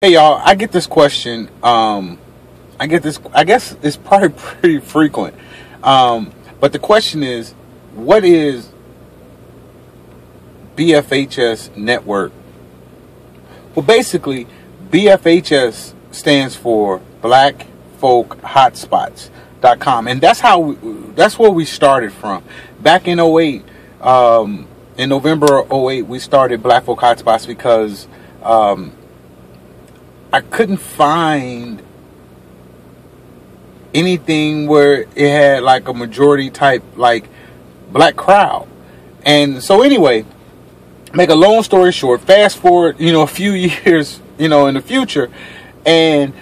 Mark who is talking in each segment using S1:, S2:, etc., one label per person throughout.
S1: Hey y'all, I get this question. I guess it's probably pretty frequent. But the question is, what is BFHS network? Well, basically, BFHS stands for Black Folk Hotspots.com, and that's where we started from. Back in '08, in November of '08, we started Black Folk Hotspots because I couldn't find anything where it had like a majority type like black crowd. And so anyway, make a long story short, fast forward, a few years, in the future, and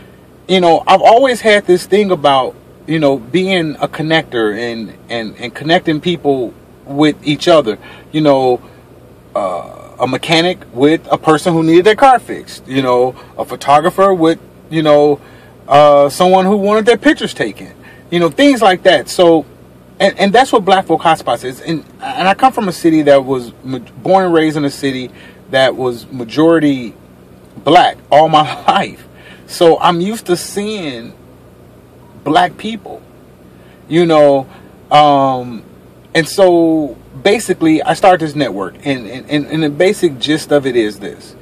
S1: I've always had this thing about being a connector and connecting people with each other. A mechanic with a person who needed their car fixed, a photographer with someone who wanted their pictures taken, things like that. So and that's what Black Folk Hotspots is. And I come from a city that was born and raised in a city that was majority black all my life. So I'm used to seeing black people, and so basically I started this network, and the basic gist of it is this.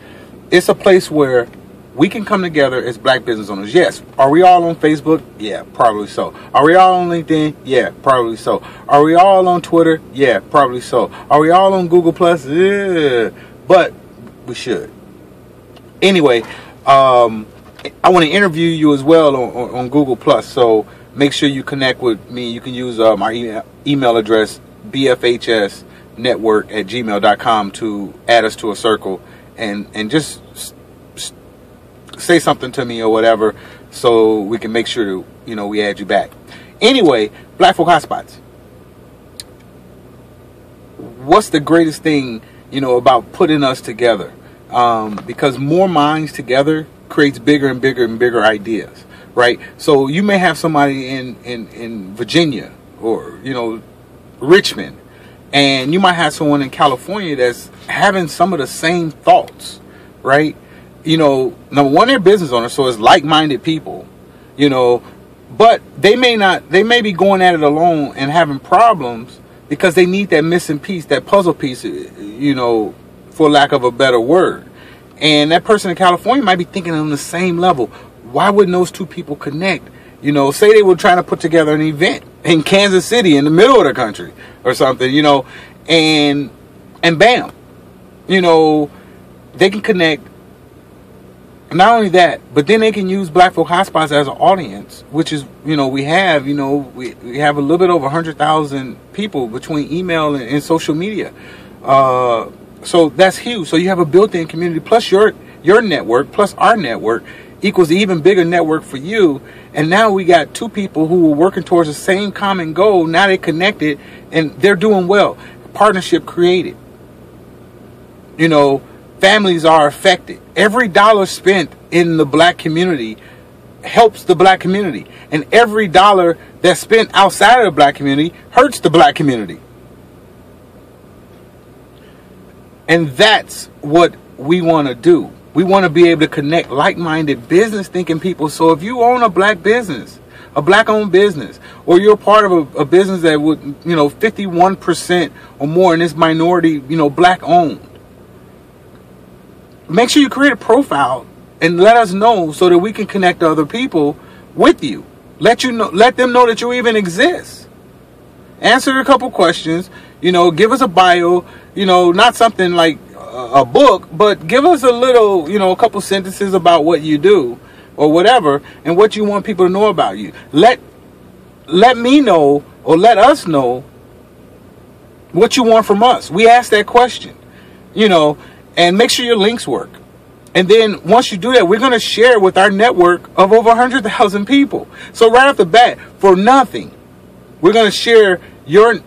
S1: It's a place where we can come together as black business owners. Yes. Are we all on Facebook? Yeah, probably so. Are we all on LinkedIn? Yeah, probably so. Are we all on Twitter? Yeah, probably so. Are we all on Google Plus? Yeah, but we should. Anyway, I want to interview you as well on Google Plus. So make sure you connect with me. You can use my email address, bfhsnetwork@gmail.com, to add us to a circle and just say something to me or whatever, so we can make sure that, we add you back. Anyway, Black Folk Hotspots. What's the greatest thing, about putting us together? Because more minds together creates bigger and bigger and bigger ideas, right? So you may have somebody in Virginia or, Richmond, and you might have someone in California that's having some of the same thoughts, right? Number one, they're business owners, so it's like-minded people, but they may be going at it alone and having problems because they need that missing piece, that puzzle piece, for lack of a better word. And that person in California might be thinking on the same level. Why wouldn't those two people connect? Say they were trying to put together an event in Kansas City in the middle of the country or something, and bam, they can connect. Not only that, but then they can use Black Folk Hotspots as an audience, which is, we have a little bit over 100,000 people between email and social media. So that's huge. So you have a built-in community, plus your network, plus our network equals an even bigger network for you. And now we got two people who were working towards the same common goal. Now they're connected and they're doing well. Partnership created. Families are affected. Every dollar spent in the black community helps the black community. And every dollar that's spent outside of the black community hurts the black community. And that's what we want to do. We want to be able to connect like-minded business-thinking people. So if you own a black business, a black-owned business, or you're part of a business that would, 51% or more in this minority, black-owned, make sure you create a profile and let us know so that we can connect other people with you. Let them know that you even exist. Answer a couple questions, give us a bio, not something like a book, but give us a little, a couple sentences about what you do or whatever and what you want people to know about you. Let me know, or let us know what you want from us. We ask that question, and make sure your links work. And then once you do that, we're going to share with our network of over 100,000 people. So right off the bat, for nothing, we're going to share your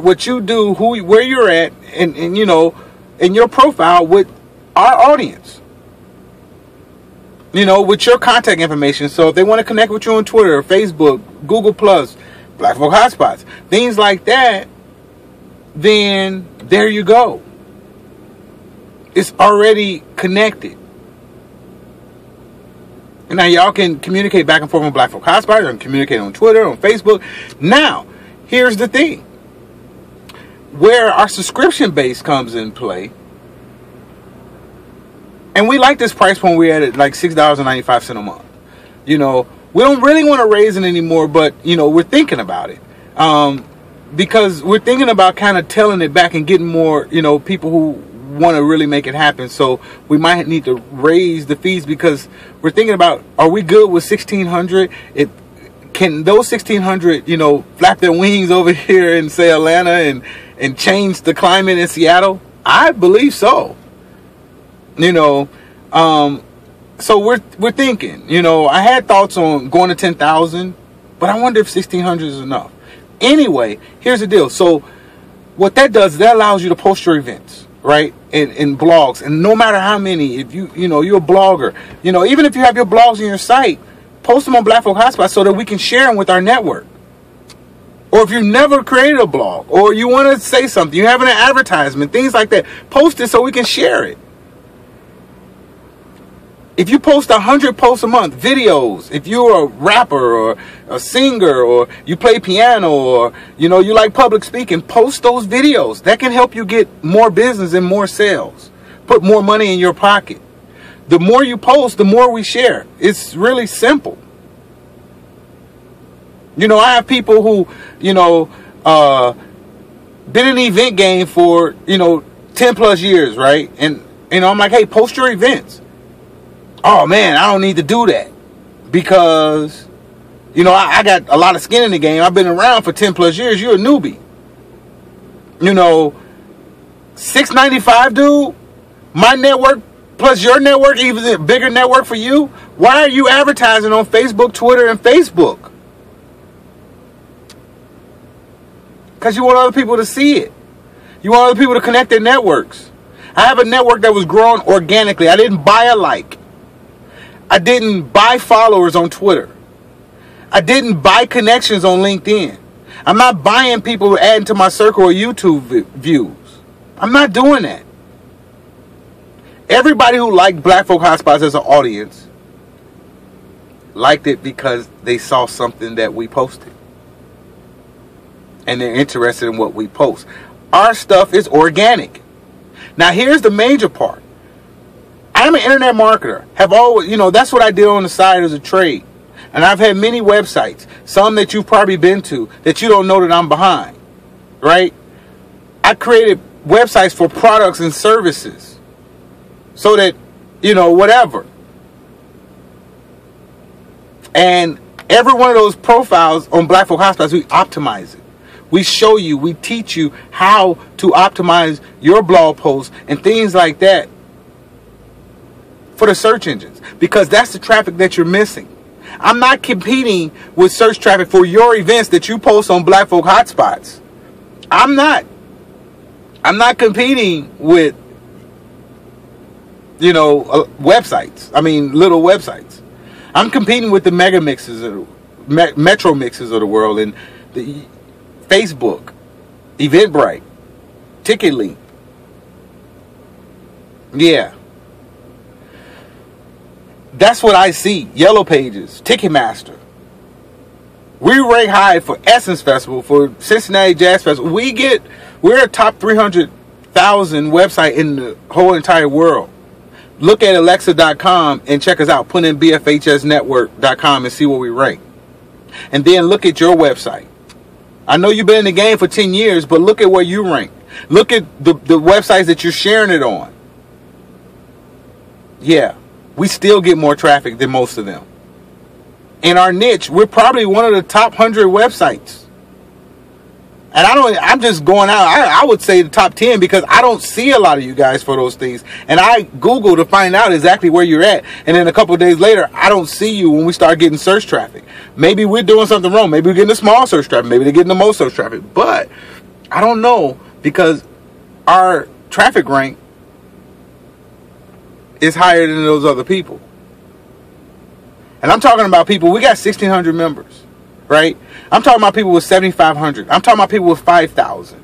S1: what you do, where you're at, and your profile with our audience. With your contact information. So if they want to connect with you on Twitter, Facebook, Google Plus, Black Folk Hotspots, things like that, then there you go. It's already connected. And now y'all can communicate back and forth on Black Folk Hotspot, and communicate on Twitter, on Facebook. Now, here's the thing. Where our subscription base comes in play, and we like this price point we're at like $6.95 a month. You know, we don't really want to raise it anymore, but, you know, we're thinking about it. Because we're thinking about kind of telling it back and getting more, you know, people who want to really make it happen. So we might need to raise the fees, because we're thinking about, are we good with 1,600? Can those 1,600, you know, flap their wings over here in, say, Atlanta and change the climate in Seattle? I believe so. You know, so we're thinking, you know, I had thoughts on going to 10,000, but I wonder if 1,600 is enough. Anyway, here's the deal. So what that does is that allows you to post your events, right? In blogs. And no matter how many, if you know, you're a blogger, you know, even if you have your blogs on your site, post them on Black Folk Hotspot so that we can share them with our network. Or if you've never created a blog, or you want to say something, you have an advertisement, things like that, post it so we can share it. If you post 100 posts a month, videos, if you're a rapper or a singer, or you play piano, or, you know, you like public speaking, post those videos. That can help you get more business and more sales. Put more money in your pocket. The more you post, the more we share. It's really simple. You know, I have people who, you know, been in the event game for, you know, 10 plus years, right? And, you know, I'm like, hey, post your events. Oh man, I don't need to do that, because, you know, I got a lot of skin in the game. I've been around for 10 plus years. You're a newbie. You know, $6.95, dude. My network plus your network, even a bigger network for you. Why are you advertising on Facebook, Twitter, and Facebook? Because you want other people to see it. You want other people to connect their networks. I have a network that was growing organically. I didn't buy a like. I didn't buy followers on Twitter. I didn't buy connections on LinkedIn. I'm not buying people adding to my circle or YouTube views. I'm not doing that. Everybody who liked Black Folk Hotspots as an audience liked it because they saw something that we posted. And they're interested in what we post. Our stuff is organic. Now here's the major part. I'm an internet marketer. Have always, you know, that's what I did on the side as a trade. And I've had many websites, some that you've probably been to, that you don't know that I'm behind, right? I created websites for products and services so that, you know, whatever. And every one of those profiles on Black Folk Hotspots, we optimize it. We show you, we teach you how to optimize your blog posts and things like that for the search engines, because that's the traffic that you're missing. I'm not competing with search traffic for your events that you post on Black Folk Hotspots. I'm not competing with, you know, websites. I mean, little websites. I'm competing with the mega mixes, metro mixes of the world, and the Facebook, Eventbrite, TicketLink. Yeah. That's what I see. Yellow Pages, Ticketmaster. We rank high for Essence Festival, for Cincinnati Jazz Festival. We're a top 300,000 website in the whole entire world. Look at Alexa.com and check us out. Put in BFHSnetwork.com and see where we rank. And then look at your website. I know you've been in the game for 10 years, but look at where you rank. Look at the websites that you're sharing it on. Yeah. We still get more traffic than most of them. In our niche, we're probably one of the top 100 websites. And I'm just going out, I would say the top 10, because I don't see a lot of you guys for those things. And I Google to find out exactly where you're at. And then a couple of days later, I don't see you when we start getting search traffic. Maybe we're doing something wrong. Maybe we're getting the small search traffic. Maybe they're getting the most search traffic. But I don't know, because our traffic rank is higher than those other people. And I'm talking about people, we got 1,600 members, right? I'm talking about people with 7,500. I'm talking about people with 5,000.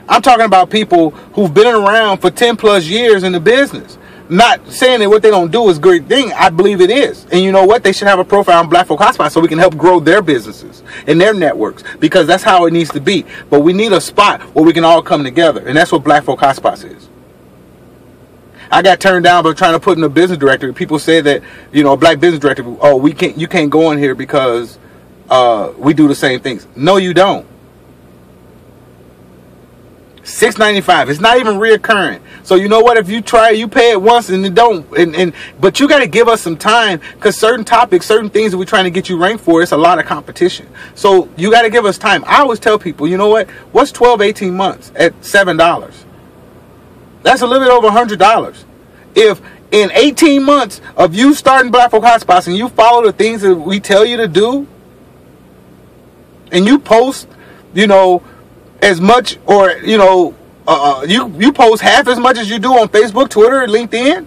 S1: I'm talking about people who've been around for 10 plus years in the business. not saying that what they don't do is a great thing. I believe it is. And you know what? They should have a profile on Black Folk Hotspot so we can help grow their businesses and their networks, because that's how it needs to be. But we need a spot where we can all come together, and that's what Black Folk Hotspots is. I got turned down by trying to put in a business directory. People say that, you know, a black business director, oh, you can't go in here because we do the same things. No, you don't. $6.95. It's not even reoccurring. So you know what? If you try, you pay it once and it don't. But you got to give us some time, because certain topics, certain things that we're trying to get you ranked for, it's a lot of competition. So you got to give us time. I always tell people, you know what? What's 12, 18 months at $7? That's a little bit over $100. If in 18 months of you starting Black Folk Hotspots and you follow the things that we tell you to do, and you post, you know, as much, or you know, you post half as much as you do on Facebook, Twitter, and LinkedIn,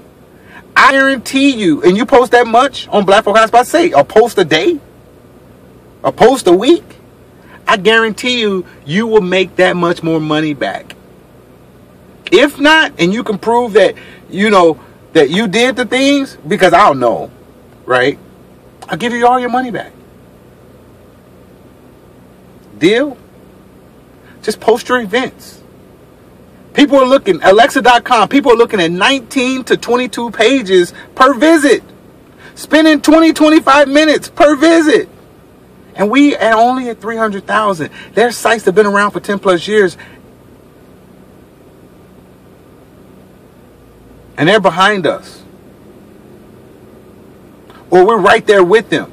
S1: I guarantee you, and you post that much on Black Folk Hotspot, say a post a day, a post a week, I guarantee you, you will make that much more money back. If not, and you can prove that, you know, that you did the things, because I don't know, right? I'll give you all your money back. Deal? Just post your events. People are looking, Alexa.com, people are looking at 19 to 22 pages per visit. Spending 20, 25 minutes per visit. And we are only at 300,000. There's sites that have been around for 10 plus years. And they're behind us. Or we're right there with them.